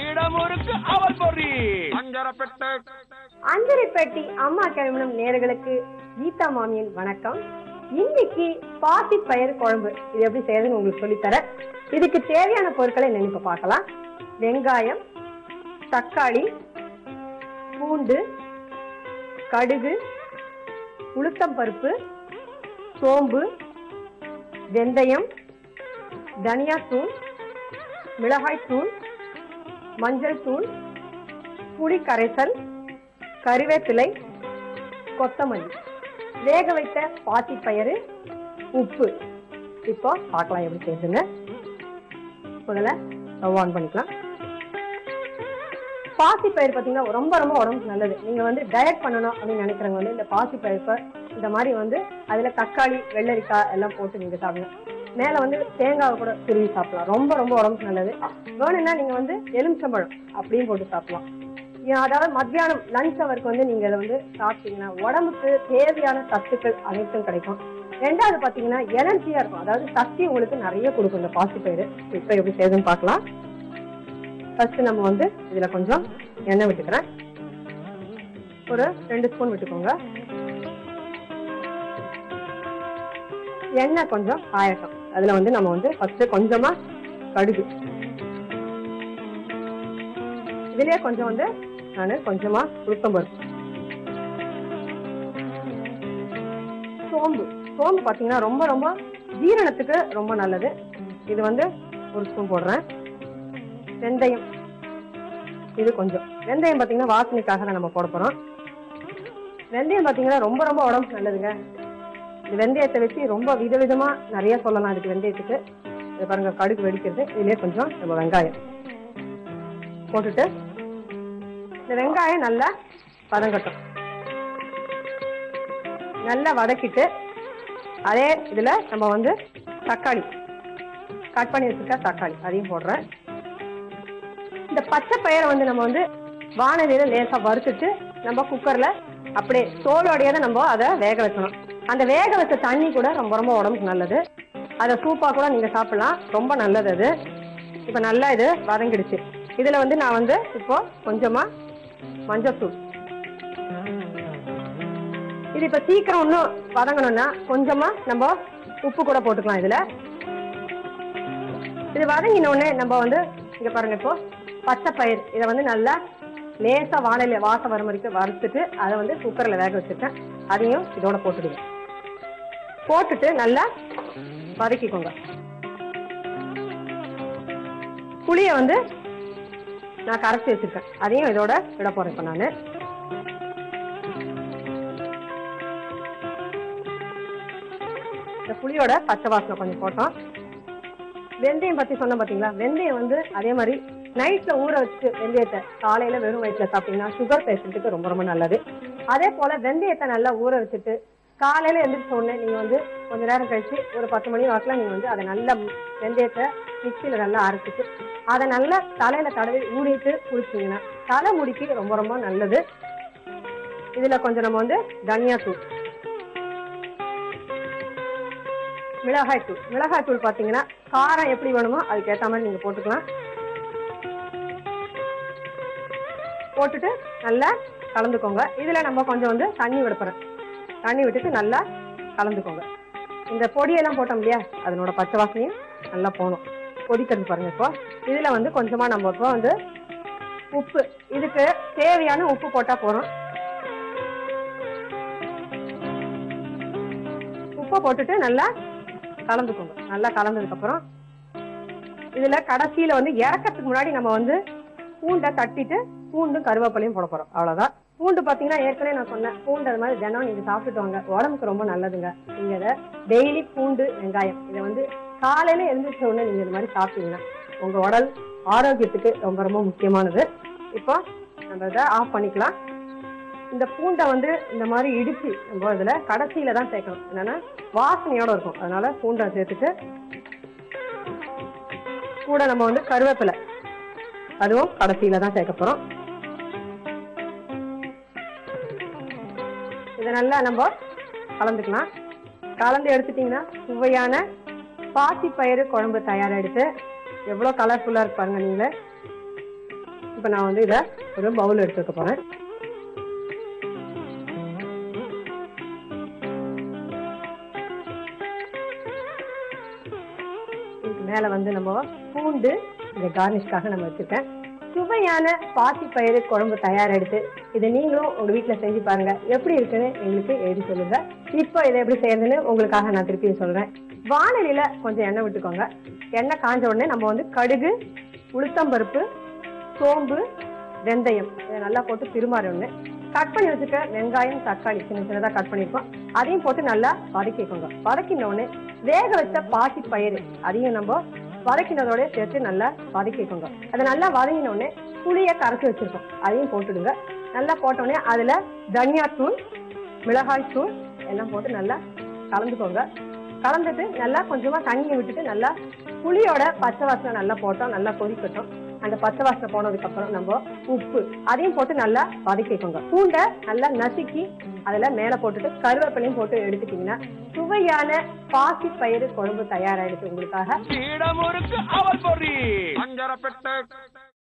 இடமுறுக்கு அவல் பொறி அஞ்சரைப்பேட்டி அம்மா கிளம்பணும் நேர்களுக்கு கீதா மாமியின் வணக்கம். இன்னைக்கு பாசிப்பயிறு குழம்பு இது எப்படி செய்யறதுன்னு உங்களுக்கு சொல்லித்தர. இதுக்கு தேவையான பொருட்களை நினைப்ப பார்க்கலாம். வெங்காயம், தக்காளி, பூண்டு, கடுகு, உளுத்தம்பருப்பு, சோம்பு, வெந்தயம், தனியாத்தூள், மிளகாய் தூள், மஞ்சள் தூள், புளி கரைசல், கறிவேப்பிலை, கொத்தமல்லி, வேக வைத்த பாசிப்பயிறு, உப்பு. இப்போ பார்க்கலாம் எப்படி செய்யுதுங்க. முதல்ல ஸ்டவ் ஆன் பண்ணிக்கலாம். பாசிப்பயிறு பார்த்தீங்கன்னா ரொம்ப ரொம்ப உடம்புக்கு நல்லது. நீங்க வந்து டயட் பண்ணணும் அப்படின்னு நினைக்கிறவங்க வந்து இந்த பாசிப்பயிர்ப்பை இந்த மாதிரி வந்து அதுல தக்காளி, வெள்ளரிக்காய் எல்லாம் போட்டு நீங்க சாப்பிடணும். மேல வந்து தேங்காவை கூட துருவி சாப்பிடலாம். ரொம்ப ரொம்ப உடம்புக்கு நல்லது. வேணும்னா நீங்க வந்து எலுமிச்சம்பழம் அப்படியும் போட்டு சாப்பிடலாம். அதாவது மத்தியானம் லஞ்ச் அவருக்கு வந்து நீங்க அதை வந்து சாப்பிட்டீங்கன்னா உடம்புக்கு தேவையான சத்துக்கள் அனைத்தும் கிடைக்கும். ரெண்டாவது பாத்தீங்கன்னா எனர்ஜியா இருக்கும். அதாவது சக்தி உங்களுக்கு நிறைய கொடுக்கும் இந்த பாசிப்பயிறு. இப்ப எப்படி செய்யுதுன்னு பார்க்கலாம். ஃபர்ஸ்ட் நம்ம வந்து இதுல கொஞ்சம் எண்ணெய் விட்டுக்கிறேன். ஒரு 2 ஸ்பூன் விட்டுக்கோங்க. எண்ணெய் கொஞ்சம் காயட்டும். அதுல வந்து நம்ம வந்து ஃபர்ஸ்ட் கொஞ்சமா கடுகு, இதுலயே கொஞ்சம் வந்து நான் கொஞ்சமா உளுத்தம்பருப்பு, சோம்பு. சோம்பு பாத்தீங்கன்னா ரொம்ப ரொம்ப ஜீரணத்துக்கு ரொம்ப நல்லது. இது வந்து 1 ஸ்பூன் போடுறேன். வெந்தயம், இது கொஞ்சம். வெந்தயம் பாத்தீங்கன்னா வாசனைக்காக தான் நம்ம போட போறோம். வெந்தயம் பாத்தீங்கன்னா ரொம்ப ரொம்ப உடம்புக்கு நல்லதுங்க. இந்த வெந்தயத்தை வச்சு ரொம்ப விதவிதமா நிறைய சொல்லலாம். இதுக்கு வெந்தயத்துக்கு இது பாருங்க, கடுகு வெடிக்கிறது. இதுலயே கொஞ்சம் நம்ம வெங்காயம் போட்டுட்டு இந்த வெங்காயம் நல்லா வதங்கட்டும். நல்லா வதக்கிட்டு அதே இதுல நம்ம வந்து தக்காளி கட் பண்ணி வச்சுருக்க தக்காளி அதையும் போடுறேன். இந்த பச்சை பயிரை வந்து நம்ம வந்து வானலியில லேசா வறுத்துட்டு நம்ம குக்கர்ல அப்படியே தோலோடையே தான் நம்ம அதை வேக வைக்கணும். அந்த வேக வச்ச தண்ணி கூட ரொம்ப ரொம்ப உடம்புக்கு நல்லது. அதை சூப்பா கூட நீங்க சாப்பிடலாம். ரொம்ப நல்லது அது. இப்ப நல்லா இது வதங்கிடுச்சு. இதுல வந்து நான் வந்து இப்போ கொஞ்சமா மஞ்சள் தூள். இது இப்ப சீக்கிரம் இன்னும் வதங்கணும்னா கொஞ்சமா நம்ம உப்பு கூட போட்டுக்கலாம். இதுல இது வதங்கினோடனே நம்ம வந்து இங்க பாருங்க, இப்போ பச்சை பயிர் இதை வந்து நல்லா லேசா வானிலை வாசம் வர மாதிரி வறுத்துட்டு அதை வந்து குக்கர்ல வேக வச்சிருக்கேன். அதையும் இதோட போட்டுடுங்க. போட்டுட்டு நல்லா வதக்கிக்கோங்க. புளிய வந்து நான் கரைச்சி வச்சிருக்கேன். அதையும் இதோட விட போறேன். இப்ப நானு இந்த புளியோட பச்சை வாசனை கொஞ்சம் போட்டோம். வெந்தயம் பத்தி சொன்ன பாத்தீங்களா? வெந்தயம் வந்து அதே மாதிரி நைட்ல ஊற வச்சுட்டு வெந்தயத்தை காலையில வெறும் வயிற்றுல சாப்பிட்டீங்கன்னா சுகர் பேஷண்ட்டுக்கு ரொம்ப ரொம்ப நல்லது. அதே போல வெந்தயத்தை நல்லா ஊற வச்சுட்டு காலையில எந்திரிச்ச உடனே நீங்க வந்து கொஞ்ச நேரம் கழிச்சு ஒரு 10 மணி வாக்குல நீங்க வந்து அதை நல்லா வெந்தயத்தை மிக்சியில நல்லா அரைச்சிட்டு அதை நல்லா தலையில தடவி ஊறிட்டு குளிச்சிங்கன்னா தலை முடிக்கு ரொம்ப ரொம்ப நல்லது. இதுல கொஞ்சம் நம்ம வந்து தனியாத்தூள், மிளகாய் தூள். மிளகாய் தூள் பாத்தீங்கன்னா காரம் எப்படி வேணுமோ அதுக்கு ஏற்ற மாதிரி நீங்க போட்டுக்கலாம். போட்டுட்டு நல்லா கலந்துக்கோங்க. இதுல நம்ம கொஞ்சம் வந்து தண்ணி விடுப்புறோம். தண்ணி விட்டுட்டு நல்லா கலந்துக்கோங்க. இந்த பொடியெல்லாம் போட்டோம் இல்லையா, அதனோட பச்சை வாசனையும் நல்லா போகணும். கொதிக்கிறது பாருங்க. இப்போ இதுல வந்து கொஞ்சமா நம்ம இப்போ வந்து உப்பு, இதுக்கு தேவையான உப்பு போட்டா போறோம். உப்பை போட்டுட்டு நல்லா கலந்துக்கோங்க. நல்லா கலந்ததுக்கு அப்புறம் இதுல கடைசியில வந்து இறக்கறதுக்கு முன்னாடி நம்ம வந்து பூண்டை தட்டிட்டு பூண்டும் கருவேப்பிலையும் போட போறோம். அவ்வளவுதான். பூண்டு பாத்தீங்கன்னா ஏற்கனவே நான் சொன்னேன், பூண்டு அது மாதிரி தினம் நீங்க சாப்பிட்டுட்டு வாங்க, உடம்புக்கு ரொம்ப நல்லதுங்க. நீங்க இதை டெய்லி பூண்டு வெங்காயம் இதை வந்து காலையில எழுந்திரிச்ச உடனே நீங்க இந்த மாதிரி சாப்பிட்டீங்கன்னா உங்க உடல் ஆரோக்கியத்துக்கு ரொம்ப ரொம்ப முக்கியமானது. இப்போ நம்ம இதை ஆஃப் பண்ணிக்கலாம். இந்த பூண்டை வந்து இந்த மாதிரி இடிச்சு நம்ம இதுல கடைசியில தான் சேர்க்கணும். என்னன்னா வாசனையோட இருக்கும். அதனால பூண்டை சேர்த்துட்டு கூட நம்ம வந்து கருவேப்பிலை அதுவும் கடைசியில தான் சேர்க்க போறோம். இதை நல்லா நம்ம கலந்துக்கலாம். கலந்து எடுத்துட்டீங்கன்னா சுவையான பாசிப்பயிறு குழம்பு தயாராகிடுச்சு. எவ்வளோ கலர்ஃபுல்லாக இருப்பாருங்க. நீங்களே இப்ப நான் வந்து இத ஒரு பவுல் எடுத்துக்க போறேன். மேல வந்து நம்ம பூண்டு இந்த கார்னிஷ்காக நம்ம வச்சிருக்கேன். சுவையான பாசிப்பயிறு குழம்பு தயாரெடுத்து இதை நீங்களும் உங்க வீட்டுல செஞ்சு பாருங்க. எப்படி இருக்குன்னு எங்களுக்கு எழுதி சொல்லுங்க. இப்போ இதை எப்படி செய்யறதுன்னு உங்களுக்காக நான் திருப்பியும் சொல்றேன். வானலியில கொஞ்சம் எண்ணெய் விட்டுக்கோங்க. எண்ணெய் காஞ்ச உடனே நம்ம வந்து கடுகு, உளுத்தம்பருப்பு, சோம்பு, வெந்தயம் இதை நல்லா போட்டு திருமாறணும். கட் பண்ணி வச்சுக்க வெங்காயம், தக்காளி சின்ன சின்னதா கட் பண்ணிருக்கோம். அதையும் போட்டு நல்லா வதக்கிக்கோங்க. வதக்கின உடனே வேக வச்ச பாசிப்பயிறு அதையும் நம்ம வதக்கினதோட சேர்த்து நல்லா வதக்கிக்கோங்க. அதை நல்லா வதங்கின உடனே புளிய கரைச்சி வச்சிருக்கோம், அதையும் போட்டுடுங்க. நல்லா போட்ட உடனே அதுல தனியாத்தூள், மிளகாய் தூள் எல்லாம் போட்டு நல்லா கலந்துக்கோங்க. கலந்துட்டு நல்லா கொஞ்சமா தண்ணியை விட்டுட்டு நல்லா புளியோட பச்சை வாசனை நல்லா போட்டோம், நல்லா கொதிக்கட்டும். அந்த பச்சை வாசனை போனதுக்கு அப்புறம் நம்ம உப்பு அதையும் போட்டு நல்லா வதக்கிக்கோங்க. பூண்டை நல்லா நசுக்கி அதுல மேல போட்டுட்டு கருவேப்பிலையும் போட்டு எடுத்துட்டீங்கன்னா சுவையான பாசிப்பயிறு குழம்பு தயாராயிடுச்சு உங்களுக்காக.